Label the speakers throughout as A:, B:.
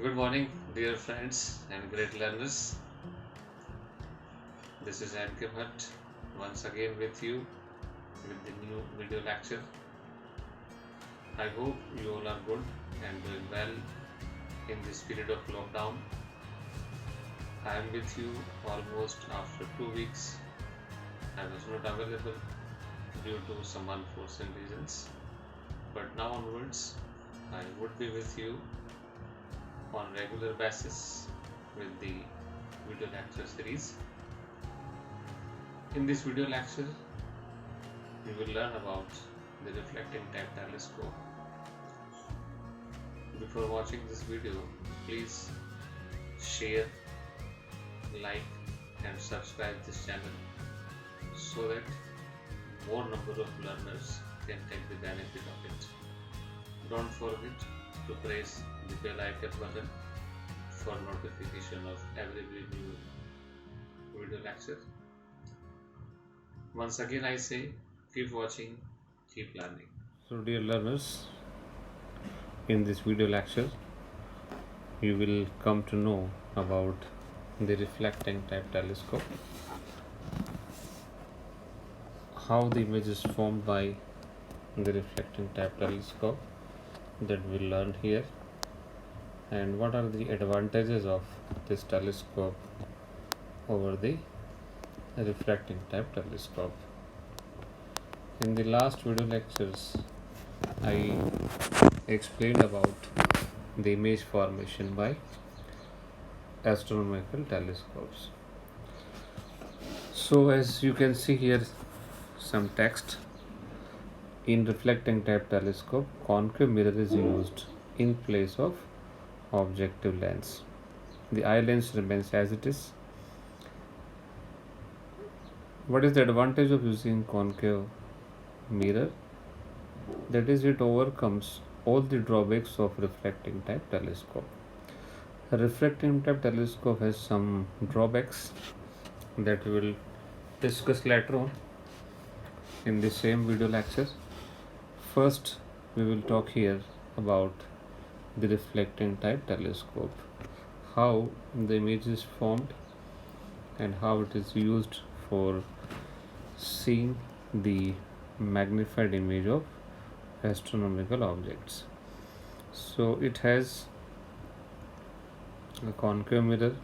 A: Good morning, dear friends and great learners. This is Bhatt once again with you with the new video lecture. I hope you all are good and doing well in this period of lockdown. I am with you almost after 2 weeks. I was not available due to some unforeseen reasons, but now onwards I would be with you on regular basis with the video lecture series. In this video lecture, we will learn about the reflecting type telescope. Before watching this video, please share, like and subscribe this channel so that more number of learners can take the benefit of it. Don't forget to press the bell icon button for notification of every new video lecture. Once again I say, keep watching, keep learning.
B: So dear learners, in this video lecture you will come to know about the reflecting type telescope, how the image is formed by the reflecting type telescope that we learned here, and what are the advantages of this telescope over the refracting type telescope. In the last video lectures I explained about the image formation by astronomical telescopes. So as you can see here, some text. In reflecting type telescope, concave mirror is used in place of objective lens. The eye lens remains as it is. What is the advantage of using concave mirror? That is, it overcomes all the drawbacks of reflecting type telescope. A reflecting type telescope has some drawbacks that we will discuss later on in the same video lecture. First, we will talk here about the reflecting type telescope, how the image is formed and how it is used for seeing the magnified image of astronomical objects. So it has a concave mirror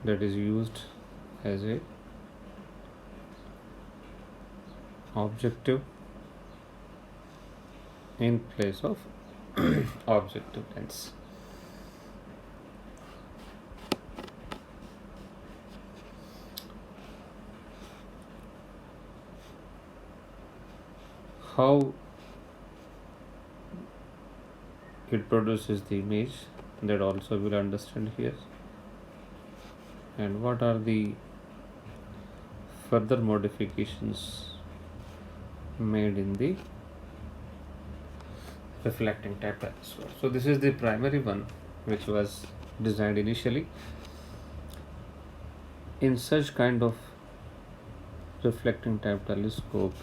B: that is used as a objective in place of objective lens. How it produces the image, that also we'll understand here, and what are the further modifications made in the reflecting type telescope. So this is the primary one which was designed initially. In such kind of reflecting type telescope,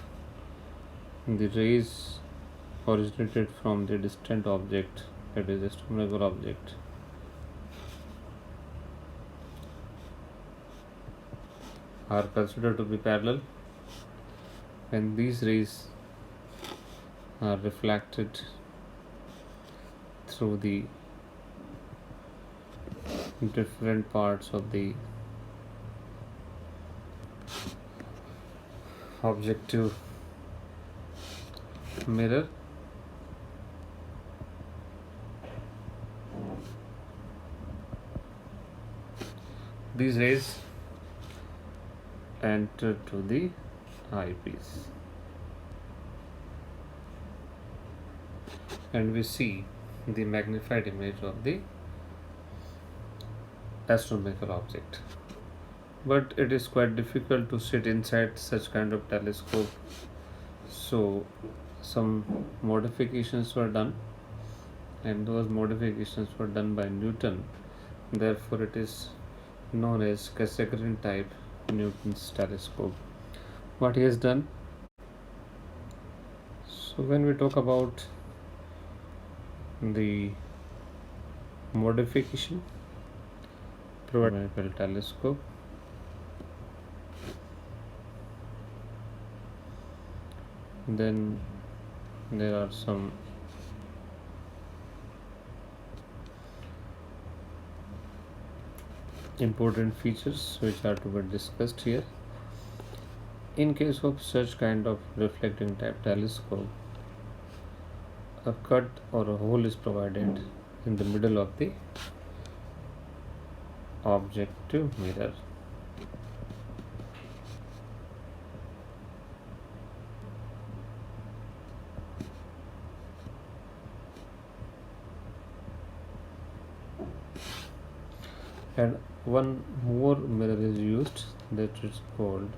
B: the rays originated from the distant object, that is astronomical object, are considered to be parallel, and these rays are reflected through the different parts of the objective mirror. These rays enter to the eyepiece and we see the magnified image of the astronomical object. But it is quite difficult to sit inside such kind of telescope, so some modifications were done, and those modifications were done by Newton. Therefore it is known as Cassegrain type Newton's telescope. What he has done, so when we talk about the modification provided telescope. Then there are some important features which are to be discussed here. In case of such kind of reflecting type telescope, a cut or a hole is provided in the middle of the objective mirror. And one more mirror is used, that is called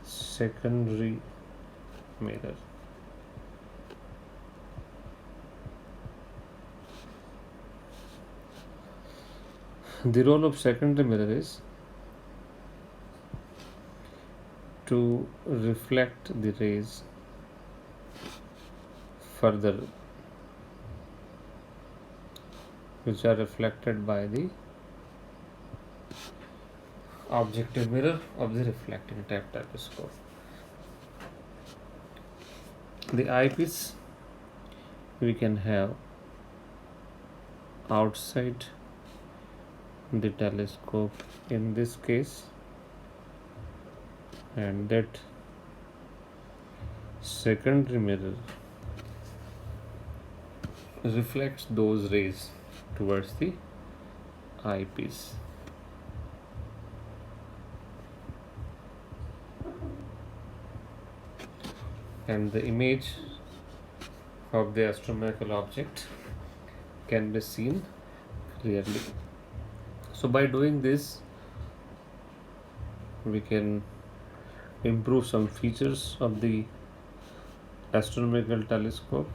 B: secondary mirror. The role of secondary mirror is to reflect the rays further, which are reflected by the objective mirror of the reflecting type telescope. The eyepiece we can have outside the telescope in this case, and that secondary mirror reflects those rays towards the eyepiece. And the image of the astronomical object can be seen clearly. So by doing this, we can improve some features of the astronomical telescope,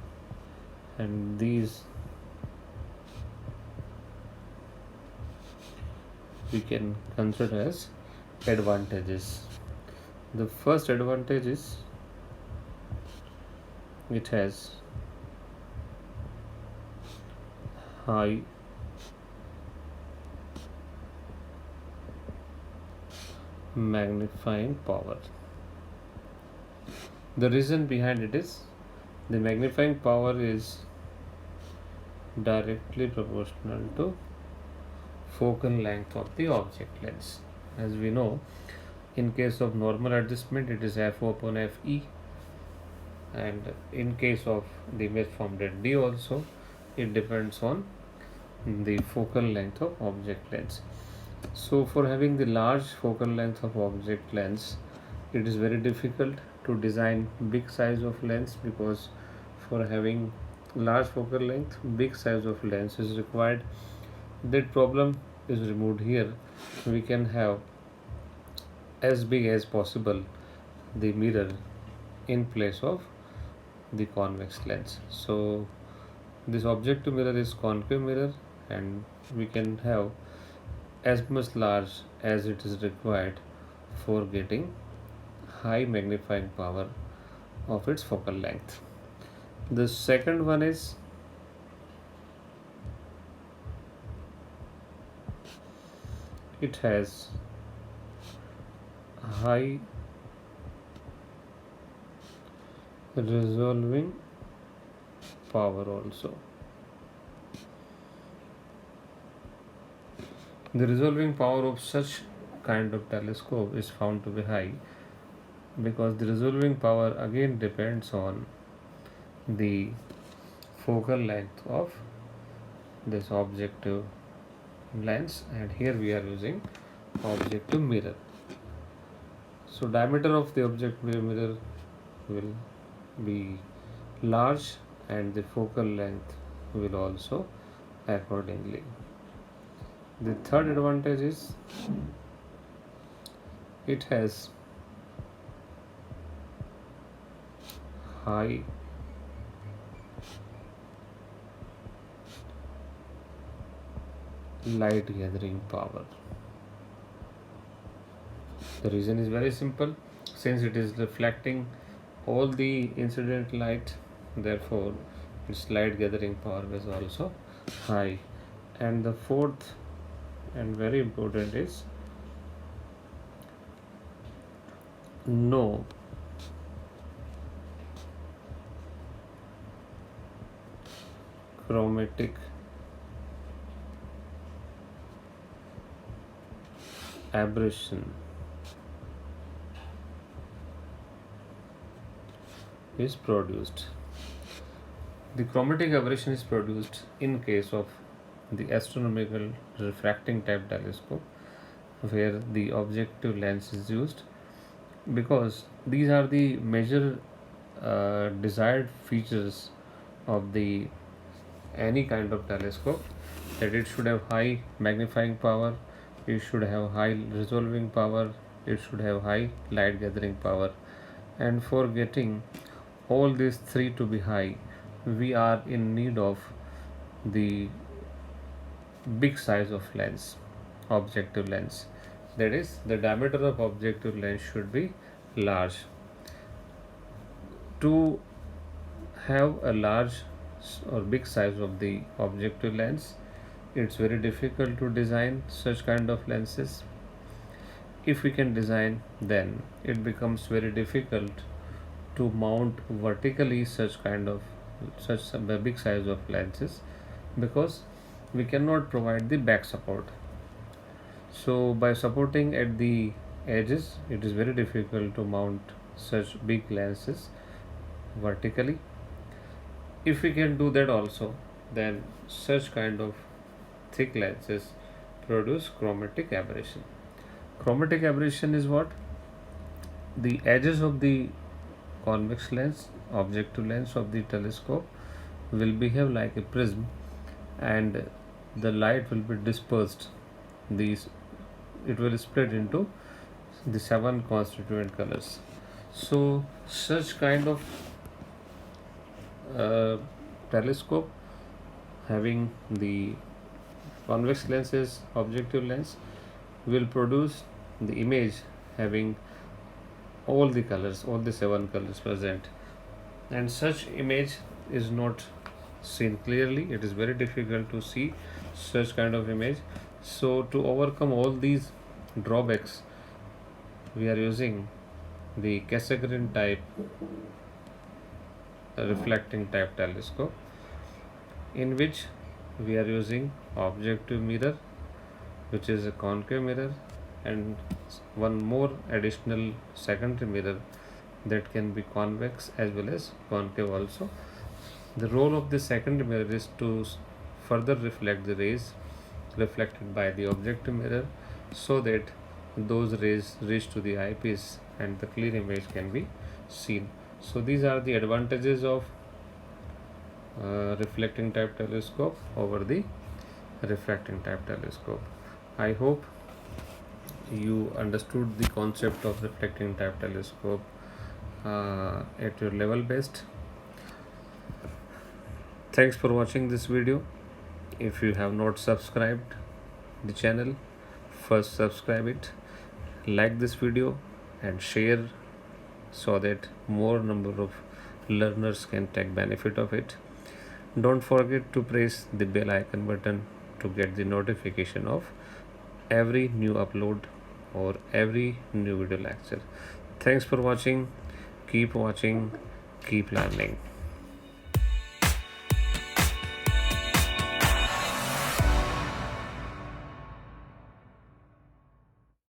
B: and these we can consider as advantages. The first advantage is it has high magnifying power. The reason behind it is the magnifying power is directly proportional to focal length of the object lens. As we know, in case of normal adjustment it is FO upon FE, and in case of the image formed at D also, it depends on the focal length of object lens. So for having the large focal length of object lens, it is very difficult to design big size of lens, because for having large focal length, big size of lens is required. That problem is removed here. We can have as big as possible the mirror in place of the convex lens. So this objective mirror is concave mirror, and we can have as much large as it is required for getting high magnifying power of its focal length. The second one is it has high resolving power also. The resolving power of such kind of telescope is found to be high, because the resolving power again depends on the focal length of this objective lens, and here we are using objective mirror. So diameter of the objective mirror will be large, and the focal length will also accordingly. The third advantage is it has high light gathering power. The reason is very simple. Since it is reflecting all the incident light therefore its light gathering power is also high. And the fourth and very important is no chromatic aberration is produced. The chromatic aberration is produced in case of the astronomical refracting type telescope where the objective lens is used, because these are the major desired features of the any kind of telescope, that it should have high magnifying power, it should have high resolving power, it should have high light gathering power. And for getting all these three to be high, we are in need of the big size of lens, objective lens. That is, the diameter of objective lens should be large. To have a large or big size of the objective lens, it's very difficult to design such kind of lenses. If we can design, then it becomes very difficult to mount vertically such a big size of lenses, because we cannot provide the back support. So by supporting at the edges, it is very difficult to mount such big lenses vertically. If we can do that also, then such kind of thick lenses produce chromatic aberration. Chromatic aberration is what? The edges of the convex lens, objective lens of the telescope will behave like a prism, and the light will be dispersed. These it will split into the 7 constituent colors. So such kind of telescope having the convex lenses, objective lens, will produce the image having all the colors, all the 7 colors present, and such image is not seen clearly. It is very difficult to see such kind of image. So to overcome all these drawbacks, we are using the Cassegrain type reflecting type telescope, in which we are using objective mirror, which is a concave mirror, and one more additional secondary mirror that can be convex as well as concave also. The role of the secondary mirror is to further reflect the rays reflected by the objective mirror, so that those rays reach to the eyepiece and the clear image can be seen. So these are the advantages of reflecting type telescope over the refracting type telescope. I hope you understood the concept of reflecting type telescope at your level best. Thanks for watching this video. If you have not subscribed the channel, first subscribe it, like this video and share, so that more number of learners can take benefit of it. Don't forget to press the bell icon button to get the notification of every new upload or every new video lecture. Thanks for watching. Keep watching, keep learning.